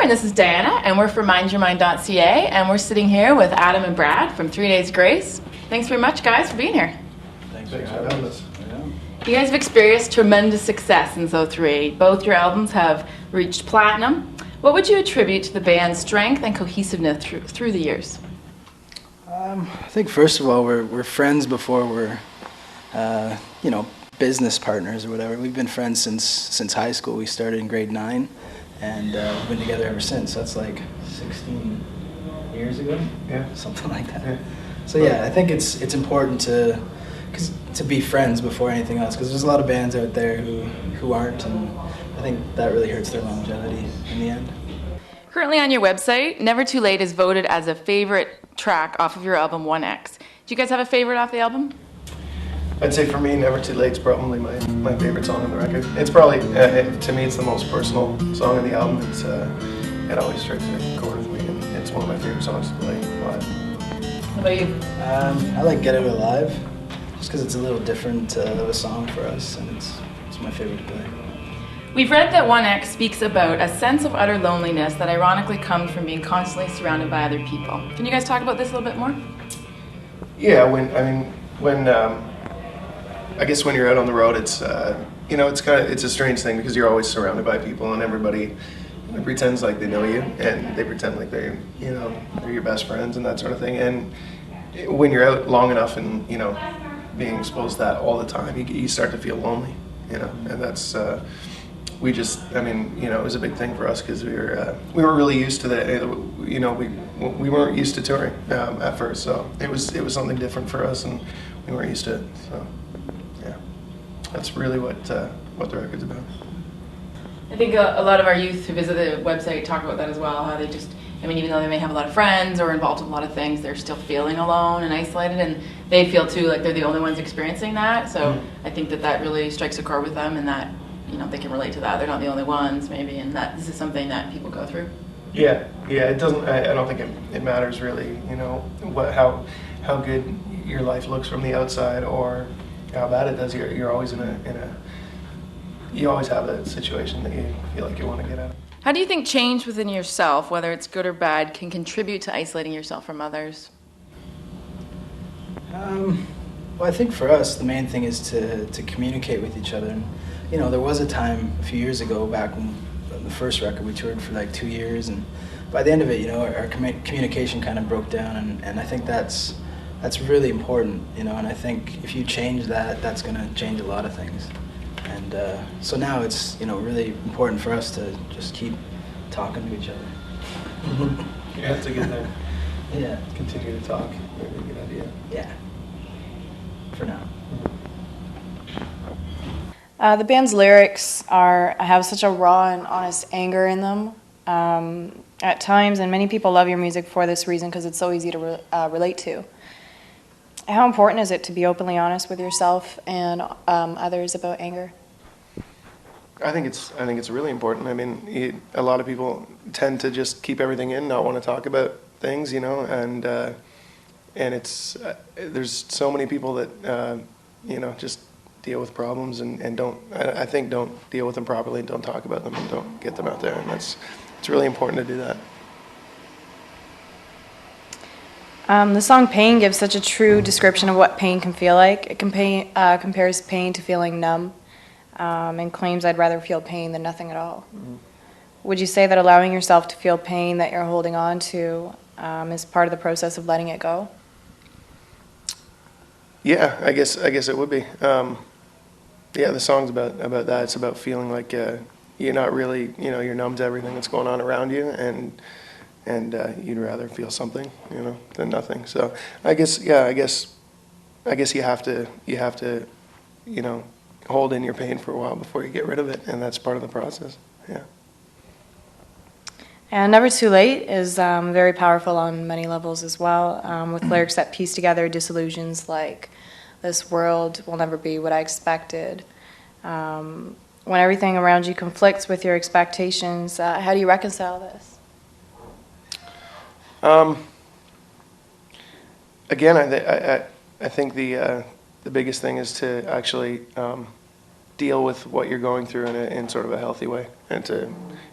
and this is Diana, and we're from mindyourmind.ca, and we're sitting here with Adam and Brad from 3 Days Grace. Thanks very much, guys, for being here. Thanks for having us. You guys have experienced tremendous success in So3. Both your albums have reached platinum. What would you attribute to the band's strength and cohesiveness through the years? I think first of all, we're friends before we're, business partners or whatever. We've been friends since high school. We started in grade 9, and we've been together ever since. That's like 16 years ago, something like that. Yeah. So yeah, I think it's important to be friends before anything else, because there's a lot of bands out there who aren't, and I think that really hurts their longevity in the end. Currently on your website, Never Too Late is voted as a favorite track off of your album 1X. Do you guys have a favorite off the album? I'd say for me, Never Too Late is probably my favorite song on the record. It's probably, to me, it's the most personal song on the album. It always strikes a chord with me, and it's one of my favorite songs to play live. What about you? I like Get Out Alive, just because it's a little different of a song for us, and it's my favorite to play. We've read that 1X speaks about a sense of utter loneliness that ironically comes from being constantly surrounded by other people. Can you guys talk about this a little bit more? Yeah, I guess when you're out on the road, it's it's a strange thing, because you're always surrounded by people, and everybody pretends like they know you, and they pretend like they're your best friends and that sort of thing. And when you're out long enough and being exposed to that all the time, you start to feel lonely, and that's it was a big thing for us, because we were really used to that. We weren't used to touring at first, so it was something different for us, and we weren't used to it. So yeah, that's really what the record's about. I think a lot of our youth who visit the website talk about that as well, how they just, even though they may have a lot of friends or involved in a lot of things, they're still feeling alone and isolated, and they feel too like they're the only ones experiencing that. So I think that really strikes a chord with them, and that they can relate to that. They're not the only ones, maybe, and that this is something that people go through. Yeah. It doesn't. I don't think it matters really. How good your life looks from the outside, or how bad it does. You're always you always have that situation that you feel like you want to get out of. How do you think change within yourself, whether it's good or bad, can contribute to isolating yourself from others? Well, I think for us, the main thing is to communicate with each other. And, there was a time a few years ago, back when the first record, we toured for like 2 years, and by the end of it, our communication kind of broke down, and I think that's really important, and I think if you change that, that's going to change a lot of things. And so now it's really important for us to just keep talking to each other. Yeah, that's a good thing. Yeah. Continue to talk. Maybe a good idea. Yeah. For now. The band's lyrics have such a raw and honest anger in them at times, and many people love your music for this reason, because it's so easy to relate to. How important is it to be openly honest with yourself and others about anger? I think it's really important. A lot of people tend to just keep everything in, not want to talk about things, and it's there's so many people that just deal with problems and don't deal with them properly, and don't talk about them, and don't get them out there, and it's really important to do that. The song Pain gives such a true description of what pain can feel like. It compares pain to feeling numb, and claims I'd rather feel pain than nothing at all. Mm-hmm. Would you say that allowing yourself to feel pain that you're holding on to is part of the process of letting it go? Yeah, I guess it would be. The song's about that. It's about feeling like you're not really, you're numb to everything that's going on around you, and you'd rather feel something, than nothing. So I guess you have to, hold in your pain for a while before you get rid of it, and that's part of the process. Yeah. And Never Too Late is very powerful on many levels as well, with lyrics that piece together disillusions like, this world will never be what I expected. When everything around you conflicts with your expectations, how do you reconcile this? Again, I think the biggest thing is to actually deal with what you're going through in sort of a healthy way, and to,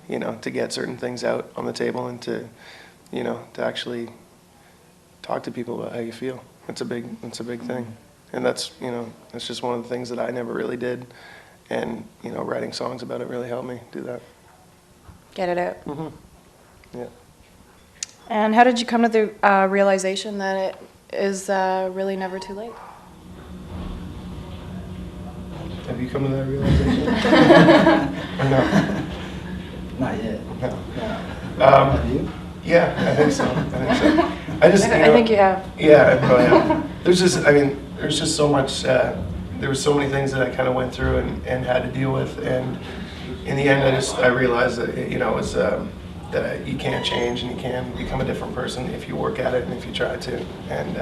you know, to get certain things out on the table, and to, you know, to actually talk to people about how you feel. It's a big thing. And that's, you know, that's just one of the things that I never really did. And, you know, writing songs about it really helped me do that. Get it out. Yeah. And how did you come to the realization that it is really never too late? Have you come to that realization? Or no? Not yet. No. No. Have you? Yeah, I think so. I just, you know, I think you have. Yeah, I probably have. There's just so much, there was so many things that I kind of went through and had to deal with, and in the end I realized that, you know, it was, that you can't change, and you can become a different person if you work at it and if you try to. And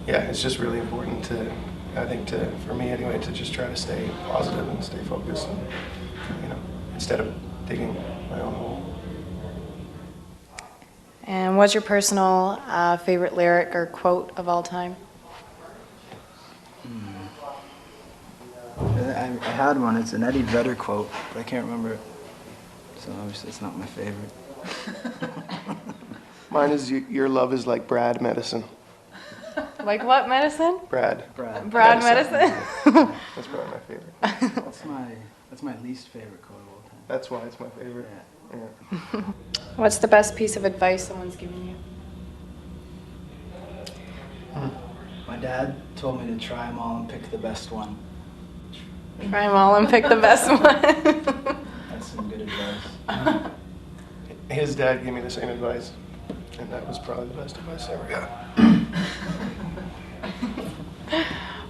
yeah, it's just really important to, I think, for me anyway, to just try to stay positive and stay focused, and, you know, instead of digging my own hole. And what's your personal favorite lyric or quote of all time? I had one. It's an Eddie Vedder quote, but I can't remember it. So obviously it's not my favorite. Mine is, your love is like Brad medicine. Like what medicine? Brad. Brad medicine? That's probably my favorite. That's my least favorite quote of all time. That's why it's my favorite. Yeah. What's the best piece of advice someone's given you? My dad told me to try them all and pick the best one. Try them all and pick the best one. That's some good advice. His dad gave me the same advice, and that was probably the best advice I ever got.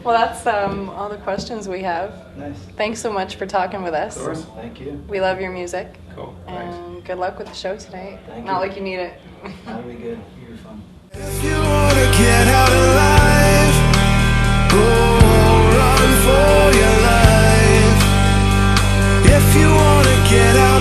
Well, that's all the questions we have. Nice. Thanks so much for talking with us. Of course. Thank you. We love your music. Cool. Thanks. And good luck with the show tonight. Thank Not you. like you need it. That'll be good. It'll be fun. If you wanna get out alive, go run for your life. If you wanna get out